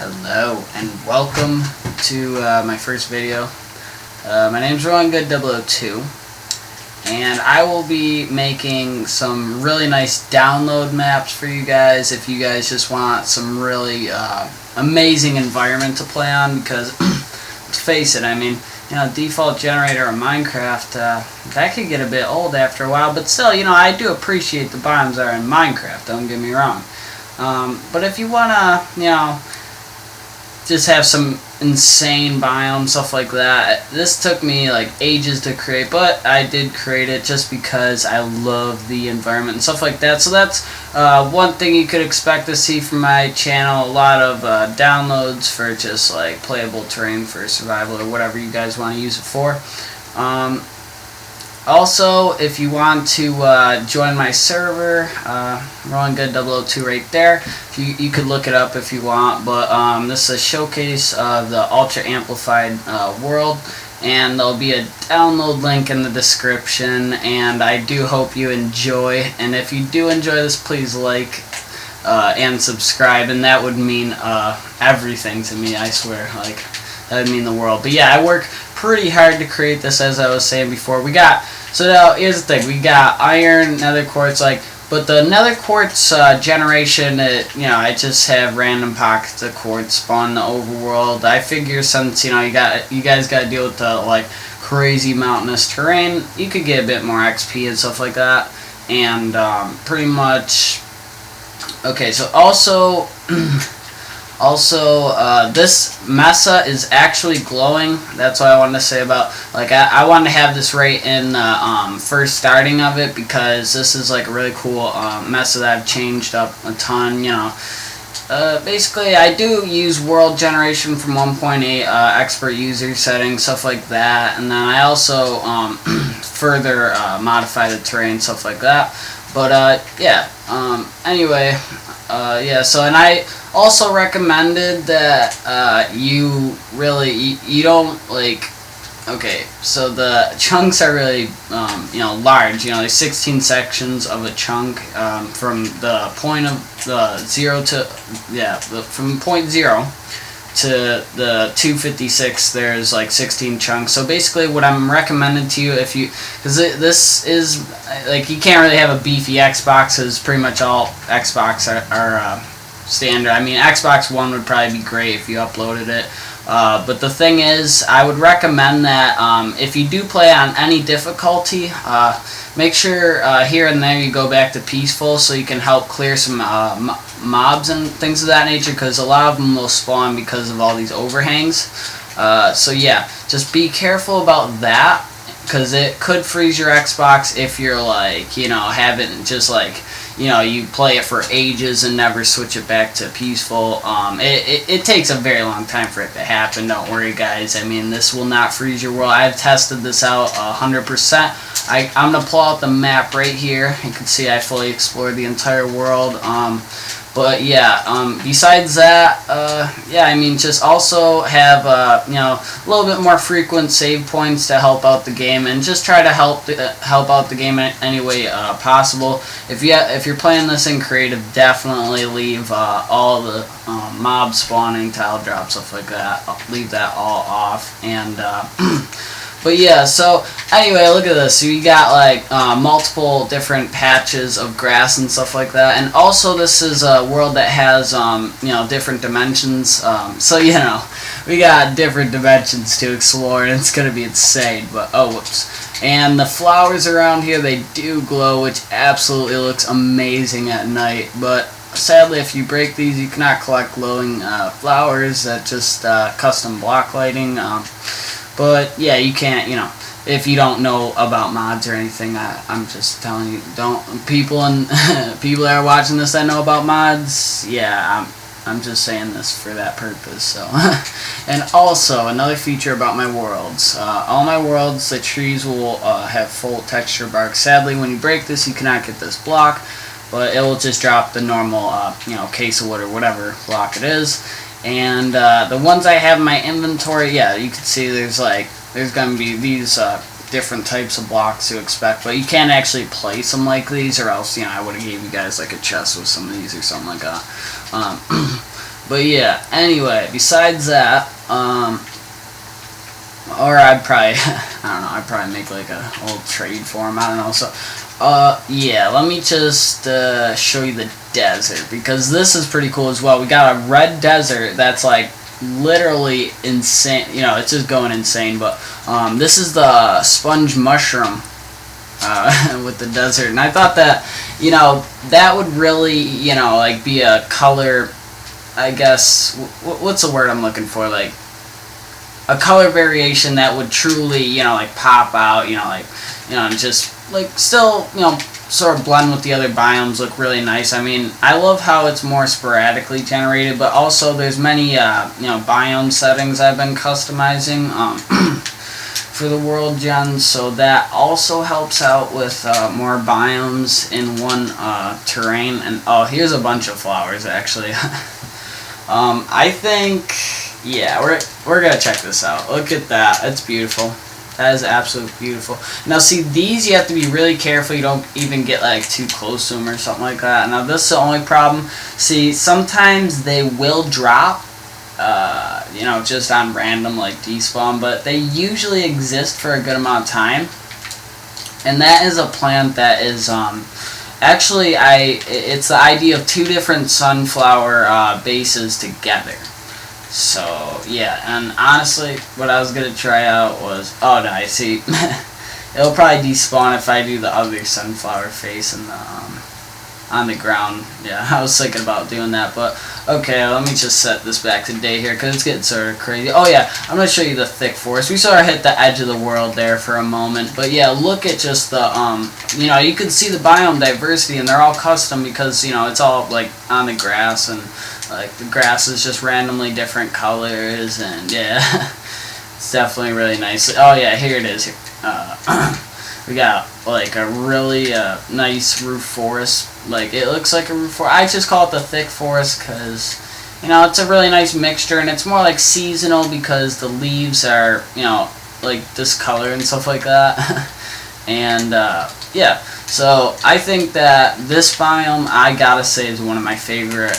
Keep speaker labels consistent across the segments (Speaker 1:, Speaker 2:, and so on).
Speaker 1: Hello and welcome to my first video. My name's good002 and I will be making some really nice download maps for you guys if you guys just want some really amazing environment to play on, because let's face it, I mean, you know, default generator of Minecraft, that could get a bit old after a while, but still, you know, I do appreciate the biomes that are in Minecraft, don't get me wrong. But if you want to, you know, just have some insane biomes, stuff like that, this took me like ages to create, but I did create it just because I love the environment and stuff like that. So that's one thing you could expect to see from my channel, a lot of downloads for just like playable terrain for survival or whatever you guys want to use it for. Also, if you want to join my server, good002 right there. You could look it up if you want, but this is a showcase of the ultra amplified world, and there'll be a download link in the description, and I do hope you enjoy. And if you do enjoy this, please like and subscribe, and that would mean everything to me, I swear. Like, that would mean the world. But yeah, I work pretty hard to create this, as I was saying before. So now here's the thing, we got iron, nether quartz, but the nether quartz generation, you know, I just have random pockets of quartz spawn in the overworld. I figure since, you know, you guys got to deal with the like crazy mountainous terrain, you could get a bit more XP and stuff like that. And pretty much, okay, so also this mesa is actually glowing. That's what I wanted to say about, like, I wanted to have this right in the first starting of it, because this is like a really cool mesa that I've changed up a ton, you know. Basically, I do use world generation from 1.8, expert user settings, stuff like that, and then I also further modify the terrain, stuff like that. But yeah, anyway, yeah, so, and I also recommended that you don't, like, okay, so the chunks are really you know, large, you know, there's 16 sections of a chunk, from the point of the 0 to, yeah, from point 0 to the 256, there's like 16 chunks. So basically what I'm recommending to you, if you, because this is, like, you can't really have a beefy Xbox, because pretty much all Xbox are standard. I mean, Xbox One would probably be great if you uploaded it. But the thing is, I would recommend that if you do play on any difficulty, make sure here and there you go back to peaceful, so you can help clear some mobs and things of that nature, because a lot of them will spawn because of all these overhangs. So yeah, just be careful about that, because it could freeze your Xbox if you're, like, you know, haven't just, like, you know, you play it for ages and never switch it back to peaceful. It takes a very long time for it to happen. Don't worry, guys. I mean, this will not freeze your world. I've tested this out 100%. I'm going to pull out the map right here. You can see I fully explored the entire world. But yeah, besides that, yeah, I mean, just also have, you know, a little bit more frequent save points to help out the game, and just try to help out the game in any way possible. If you're playing this in creative, definitely leave all the mob spawning, tile drop, stuff like that. Leave that all off, and but yeah, so anyway, look at this. So you got like multiple different patches of grass and stuff like that, and also this is a world that has you know, different dimensions. So, you know, we got different dimensions to explore, and it's gonna be insane. But oh, whoops! And the flowers around here, they do glow, which absolutely looks amazing at night. But sadly, if you break these, you cannot collect glowing flowers. That just custom block lighting. But yeah, you can't, you know, if you don't know about mods or anything, I'm just telling you, don't, people that are watching this that know about mods, yeah, I'm just saying this for that purpose. So, and also another feature about my worlds, all my worlds, the trees will have full texture bark. Sadly, when you break this, you cannot get this block, but it will just drop the normal, you know, case of wood or whatever block it is. And the ones I have in my inventory, yeah, you can see there's going to be these different types of blocks to expect, but you can't actually place them like these, or else, you know, I would have gave you guys like a chest with some of these or something like that. But yeah, anyway, besides that, or I'd probably, I don't know, I'd probably make like a old trade for him, I don't know, so, yeah, let me just, show you the desert, because this is pretty cool as well. We got a red desert that's like, literally insane, you know, it's just going insane, but, this is the sponge mushroom, with the desert, and I thought that, you know, that would really, you know, like, be a color, I guess, what's the word I'm looking for, like, a color variation that would truly, you know, like, pop out, you know, like, you know, and just, like, still, you know, sort of blend with the other biomes, look really nice. I mean, I love how it's more sporadically generated, but also there's many, you know, biome settings I've been customizing, for the world gens, so that also helps out with more biomes in one terrain. And oh, here's a bunch of flowers actually. I think, yeah, we're gonna check this out. Look at that, it's beautiful. That is absolutely beautiful. Now see, these you have to be really careful you don't even get like too close to them or something like that. Now this is the only problem. See, sometimes they will drop, you know, just on random like despawn, but they usually exist for a good amount of time. And that is a plant that is actually it's the idea of two different sunflower bases together. So yeah, and honestly, what I was gonna try out was, oh no, I see, it'll probably despawn if I do the other sunflower face in the on the ground. Yeah, I was thinking about doing that, but okay, let me just set this back to day here because it's getting sort of crazy. Oh yeah, I'm gonna show you the thick forest. We sort of hit the edge of the world there for a moment, but yeah, look at just the you know, you can see the biome diversity, and they're all custom because, you know, it's all like on the grass, and like the grass is just randomly different colors, and yeah, it's definitely really nice. Oh yeah, here it is. We got like a really nice roof forest. Like, it looks like a roof forest. I just call it the thick forest because, you know, it's a really nice mixture, and it's more like seasonal because the leaves are, you know, like this color and stuff like that. And yeah, so I think that this biome, I gotta say, is one of my favorite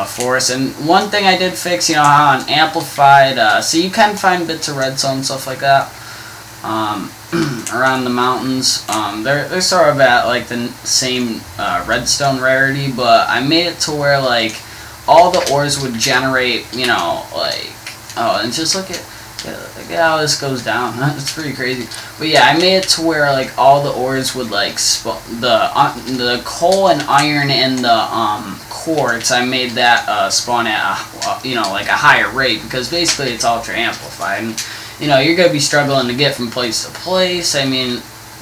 Speaker 1: forests. And one thing I did fix, you know, how on amplified, so you can find bits of redstone and stuff like that around the mountains. They're sort of at like the same redstone rarity, but I made it to where like all the ores would generate, you know, like, oh, and just look at how this goes down. It's pretty crazy. But yeah, I made it to where like all the ores would like the coal and iron and the quartz. I made that spawn at a, you know, like a higher rate, because basically it's ultra amplified, and you know, you're gonna be struggling to get from place to place. I mean,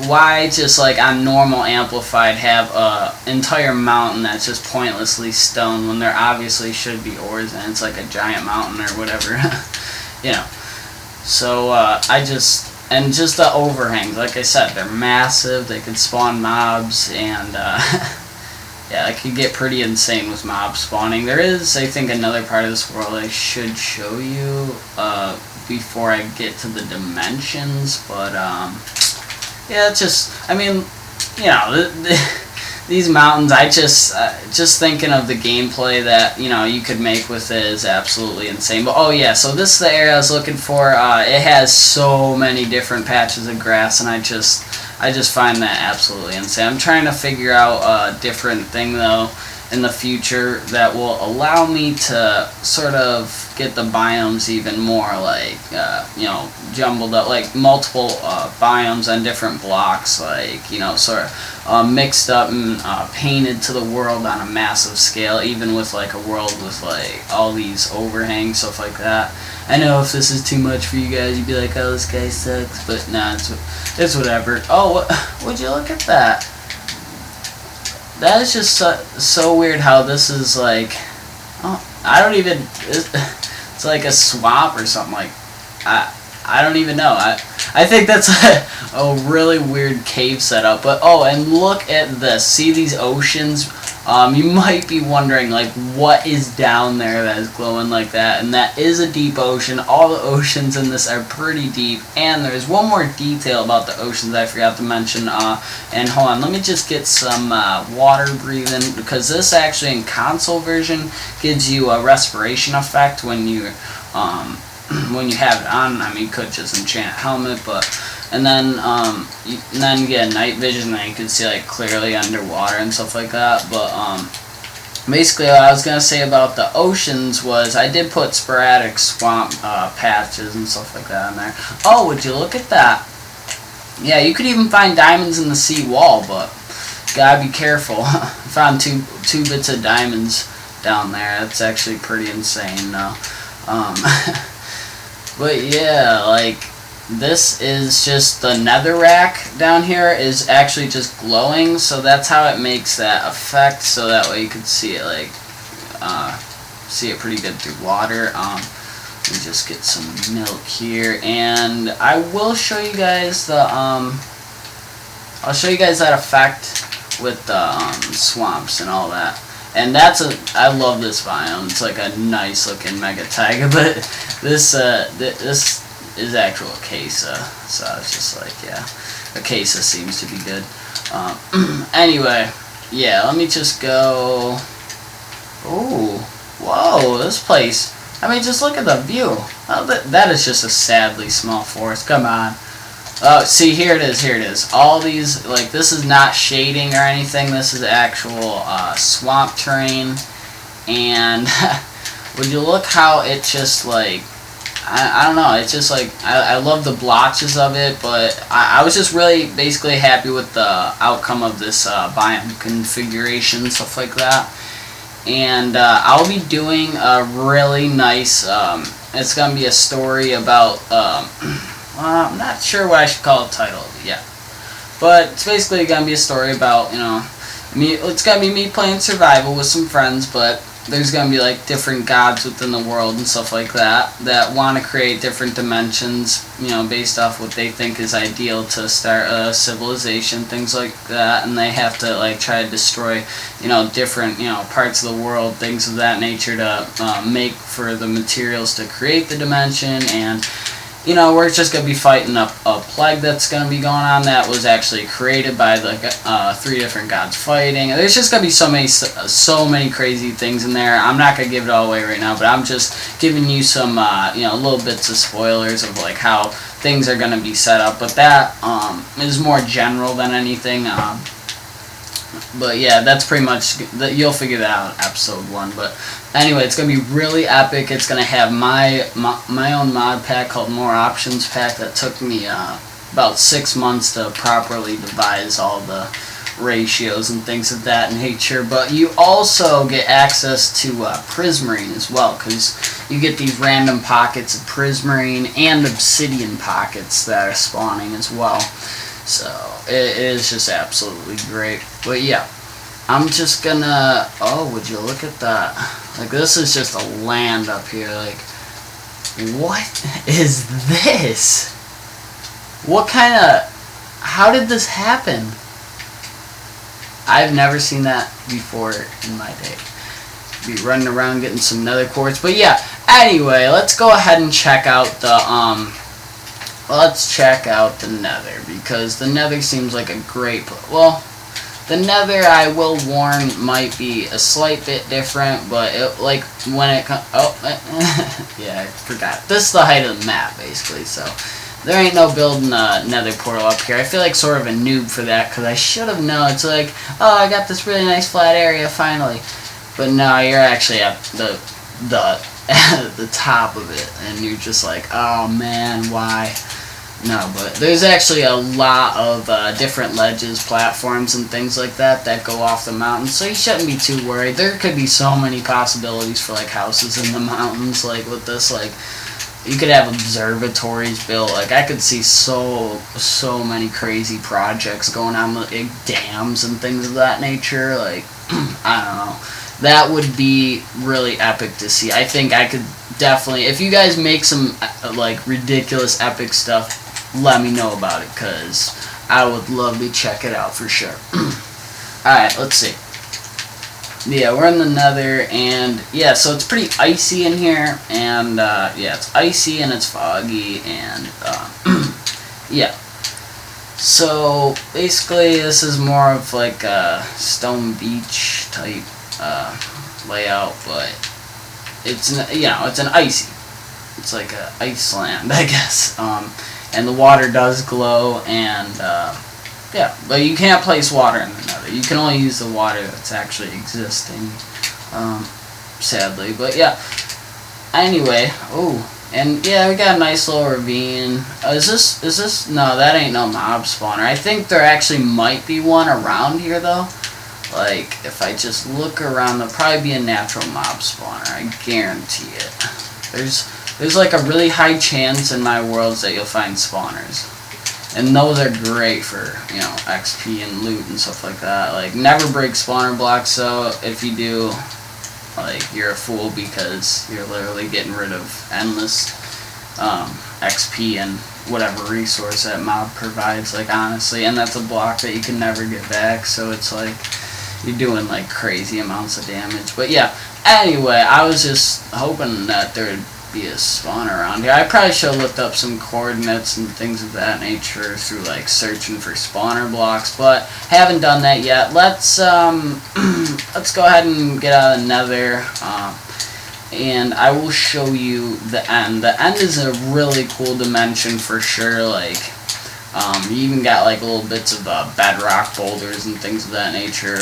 Speaker 1: why just like on normal amplified have a entire mountain that's just pointlessly stone when there obviously should be ores and it's like a giant mountain or whatever. You know, so and just the overhangs, like I said, they're massive. They can spawn mobs, and yeah, it could get pretty insane with mob spawning. There is, I think, another part of this world I should show you before I get to the dimensions, but yeah, it's just, I mean, you know, these mountains, I just thinking of the gameplay that, you know, you could make with it is absolutely insane. But oh yeah, so this is the area I was looking for. It has so many different patches of grass, and I just find that absolutely insane. I'm trying to figure out a different thing though in the future that will allow me to sort of get the biomes even more like, you know, jumbled up, like multiple biomes on different blocks, like, you know, sort of mixed up and painted to the world on a massive scale, even with like a world with like all these overhangs, stuff like that. I know if this is too much for you guys, you'd be like, oh, this guy sucks, but nah, it's whatever. Oh, would you look at that? That is just so weird how this is like, oh, I don't even, it's like a swamp or something, like, I don't even know. I think that's a really weird cave setup, but oh, and look at this. See these oceans You might be wondering, like, what is down there that is glowing like that, and that is a deep ocean. All the oceans in this are pretty deep, and there's one more detail about the oceans I forgot to mention, and hold on, let me just get some water breathing, because this actually in console version gives you a respiration effect when you have it on. I mean, you could just enchant helmet, but and then you get night vision, and you can see like clearly underwater and stuff like that. But basically, what I was gonna say about the oceans was I did put sporadic swamp patches and stuff like that in there. Oh, would you look at that? Yeah, you could even find diamonds in the sea wall, but gotta be careful. I found two bits of diamonds down there. That's actually pretty insane, though. But yeah, like, this is just the netherrack down here is actually just glowing, so that's how it makes that effect, so that way you can see it, like, see it pretty good through water. Let me just get some milk here, and I will show you guys the, I'll show you guys that effect with the swamps and all that. And I love this biome. It's like a nice looking mega taiga, but this is actual Acacia, so I was just like, yeah, Acacia seems to be good. Anyway, yeah, let me just go. Ooh, whoa, this place. I mean, just look at the view. Oh, that is just a sadly small forest. Come on. Oh, see, here it is, here it is. All these, like, this is not shading or anything. This is actual swamp terrain. And would you look how it just, like, I don't know, it's just, like, I love the blotches of it, but I was just really basically happy with the outcome of this biome configuration, stuff like that. And I'll be doing a really nice, it's going to be a story about, I'm not sure what I should call the title of it yet. But it's basically going to be a story about, you know, it's going to be me playing survival with some friends, but there's going to be, like, different gods within the world and stuff like that want to create different dimensions, you know, based off what they think is ideal to start a civilization, things like that, and they have to, like, try to destroy, you know, different, you know, parts of the world, things of that nature to make for the materials to create the dimension. And you know, we're just going to be fighting a plague that's going to be going on that was actually created by the 3 different gods fighting. There's just going to be so many crazy things in there. I'm not going to give it all away right now, but I'm just giving you some, you know, little bits of spoilers of, like, how things are going to be set up. But that is more general than anything. But yeah, that's pretty much, you'll figure that out in episode 1. But anyway, it's going to be really epic. It's going to have my own mod pack called More Options Pack that took me about 6 months to properly devise all the ratios and things of that nature. But you also get access to prismarine as well, because you get these random pockets of prismarine and obsidian pockets that are spawning as well. So it is just absolutely great. But yeah, I'm just gonna, oh, would you look at that? Like, this is just a land up here. Like, what is this? What kind of, how did this happen? I've never seen that before in my day. Be running around getting some nether quartz. But yeah, anyway, let's go ahead and check out the let's check out the nether, because the nether seems like a great, well, the nether, I will warn, might be a slight bit different, but it, like, when it comes, oh, yeah, I forgot. This is the height of the map, basically, so there ain't no building a nether portal up here. I feel like sort of a noob for that, because I should have known. It's like, oh, I got this really nice flat area, finally. But no, you're actually at the top of it, and you're just like, oh man, why? No, but there's actually a lot of different ledges, platforms, and things like that that go off the mountain, so you shouldn't be too worried. There could be so many possibilities for, like, houses in the mountains, like, with this, like, you could have observatories built. Like, I could see so many crazy projects going on with, like, dams and things of that nature. Like, I don't know. That would be really epic to see. I think I could definitely, if you guys make some, like, ridiculous epic stuff, let me know about it, because I would love to check it out for sure. Alright, let's see. Yeah, we're in the nether, and yeah, so it's pretty icy in here, and yeah, it's icy and it's foggy, and yeah. So basically, this is more of like a stone beach type layout, but it's it's an icy. It's like a Iceland, I guess. And the water does glow, and yeah, but you can't place water in the nether. You can only use the water that's actually existing, sadly. But yeah, anyway, oh, and yeah, we got a nice little ravine. Is this, no, that ain't no mob spawner. I think there actually might be one around here, though. Like, if I just look around, there'll probably be a natural mob spawner. I guarantee it. There's like a really high chance in my worlds that you'll find spawners. And those are great for, you know, XP and loot and stuff like that. Like, never break spawner blocks, so if you do, like, you're a fool because you're literally getting rid of endless XP and whatever resource that mob provides, like, honestly. And that's a block that you can never get back, so it's like, you're doing, like, crazy amounts of damage. But yeah, anyway, I was just hoping that there would be a spawner around here. I probably should have looked up some coordinates and things of that nature through like searching for spawner blocks, but haven't done that yet. Let's let's go ahead and get out of the nether, and I will show you the end. The end is a really cool dimension for sure. Like you even got like little bits of bedrock boulders and things of that nature,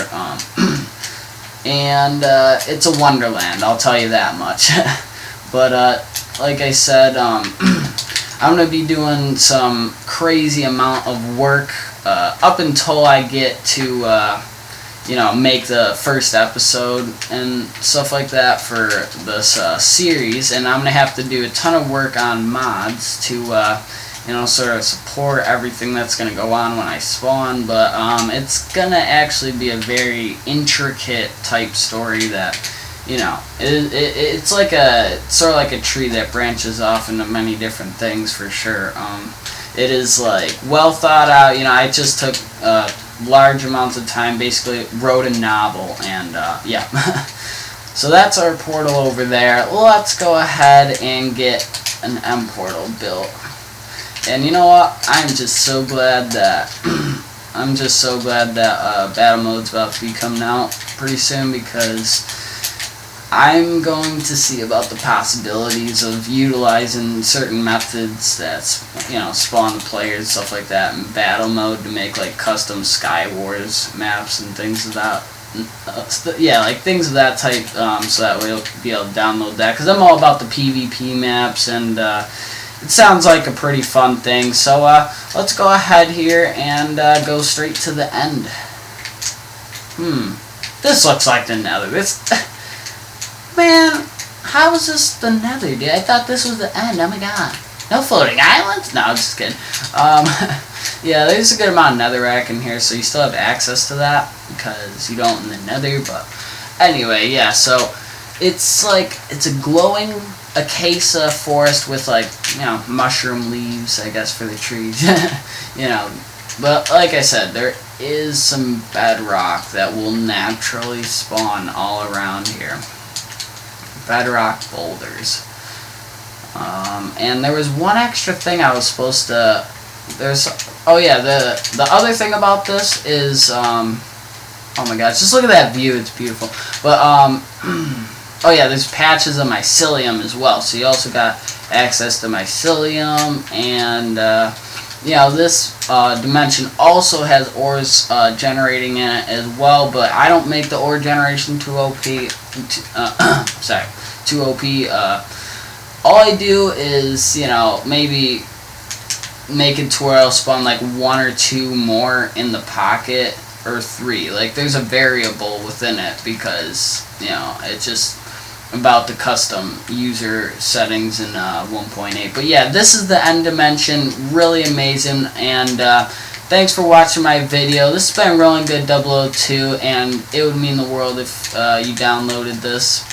Speaker 1: and it's a wonderland, I'll tell you that much. But, like I said, I'm going to be doing some crazy amount of work up until I get to, you know, make the first episode and stuff like that for this series. And I'm going to have to do a ton of work on mods to, you know, sort of support everything that's going to go on when I spawn. But it's going to actually be a very intricate type story that, you know, it's like sort of like a tree that branches off into many different things for sure. It is like well thought out. You know, I just took large amounts of time, basically wrote a novel, and yeah. So that's our portal over there. Let's go ahead and get an M portal built. And you know what? I'm just so glad that battle mode's about to be coming out pretty soon, because I'm going to see about the possibilities of utilizing certain methods that, you know, spawn the players, stuff like that, in battle mode to make like custom Sky Wars maps and things of that, yeah, like things of that type, so that we'll be able to download that, because I'm all about the PvP maps, and it sounds like a pretty fun thing. So let's go ahead here and go straight to the end. This looks like the nether. Man, how is this the nether, dude? I thought this was the end. Oh my god. No floating islands? No, I'm just kidding. Yeah, there's a good amount of netherrack in here, so you still have access to that, because you don't in the nether, but anyway, yeah, so it's like, it's a glowing acacia forest with, like, you know, mushroom leaves, I guess, for the trees. You know, but like I said, there is some bedrock that will naturally spawn all around here. Bedrock boulders. And there was one extra thing I was supposed to, oh yeah, the other thing about this is, oh my gosh, just look at that view, it's beautiful. But, oh yeah, there's patches of mycelium as well, so you also got access to mycelium, and, you know, this dimension also has ores generating in it as well, but I don't make the ore generation too OP, sorry, too OP. All I do is, you know, maybe make it to where I'll spawn like 1 or 2 more in the pocket, or 3. Like, there's a variable within it, because, you know, it's just about the custom user settings in 1.8. But yeah, this is the end dimension. Really amazing, and thanks for watching my video. This has been Rolling Good 002, and it would mean the world if you downloaded this,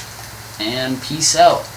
Speaker 1: and peace out.